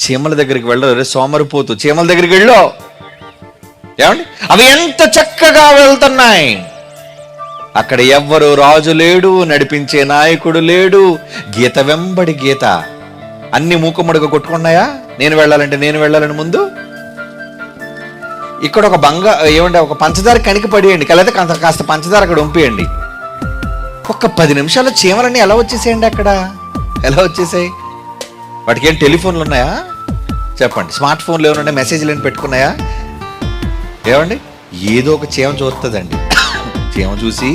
చీమల దగ్గరికి వెళ్ళరు, సోమరిపోతు చీమల దగ్గరికి వెళ్ళు. ఏమండి, అవి ఎంత చక్కగా వెళ్తున్నాయి. అక్కడ ఎవ్వరు రాజు లేడు, నడిపించే నాయకుడు లేడు, గీత వెంబడి గీత. అన్ని మూకుమ్మడిగా కొట్టుకున్నాయా, నేను వెళ్ళాలని ముందు. ఇక్కడ ఒక ఏమంటే ఒక పంచదార కణికి పడేయండి, లేదా కాస్త పంచదార అక్కడ ఉంపేయండి. ఒక్క 10 నిమిషాల్లో చీమలన్నీ ఎలా వచ్చేసేయండి, అక్కడ ఎలా వచ్చేసాయి? వాటికి ఏం టెలిఫోన్లు ఉన్నాయా చెప్పండి? స్మార్ట్ ఫోన్లు ఏమైనా మెసేజ్లు ఏమైనా పెట్టుకున్నాయా? ఏమండి, ఏదో ఒక చీమ చూస్తుందండి. చీమ చూసి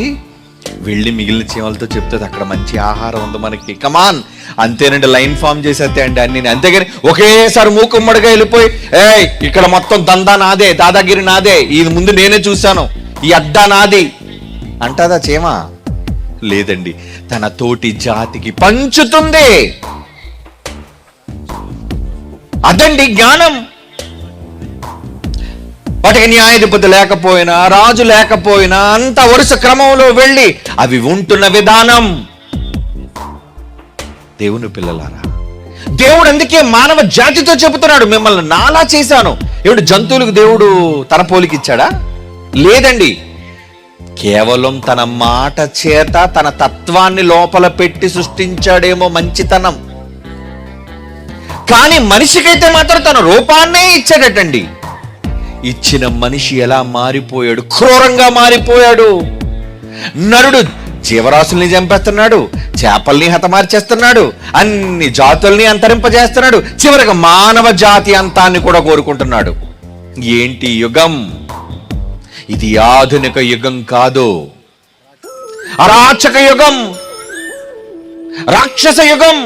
వెళ్ళి మిగిలిన చీమలతో చెప్తుంది, అక్కడ మంచి ఆహారం ఉంది మనకి, కమాన్. అంతేనండి, లైన్ ఫామ్ చేసేస్తే అండి అన్ని. అంతేగాని ఒకేసారి మూకుమ్మడిగా వెళ్ళిపోయి, ఇక్కడ మొత్తం దందా నాదే, దాదాగిరి నాదే, ఇది ముందు నేనే చూశాను, ఈ అడ్డా నాది అంటదా చీమ? లేదండి, తన తోటి జాతికి పంచుతుంది. అదండి జ్ఞానం. వాటికి న్యాయాధిపతి లేకపోయినా, రాజు లేకపోయినా, అంత వరుస క్రమంలో వెళ్ళి అవి ఉంటున్న విధానం. దేవుని పిల్లలారా, దేవుడు అందుకే మానవ జాతితో చెబుతున్నాడు, మిమ్మల్ని నాలా చేశాను. ఏమిటి, జంతువులకు దేవుడు తన పోలికి ఇచ్చాడా? లేదండి. కేవలం తన మాట చేత తన తత్వాన్ని లోపల పెట్టి సృష్టించాడేమో మంచితనం. కానీ మనిషికైతే మాత్రం తన రూపాన్నే ఇచ్చాడటండి. ఇచ్చిన మనిషి ఎలా మారిపోయాడు, క్రూరంగా మారిపోయాడు. నరుడు జీవరాశుల్ని చంపేస్తున్నాడు, చేపల్ని హతమార్చేస్తున్నాడు, అన్ని జాతుల్ని అంతరింపజేస్తున్నాడు, చివరికి మానవ జాతి అంతాన్ని కూడా కోరుకుంటున్నాడు. ఏంటి యుగం ఇది? ఆధునిక యుగం కాదు, అరాచక యుగం, రాక్షస యుగం.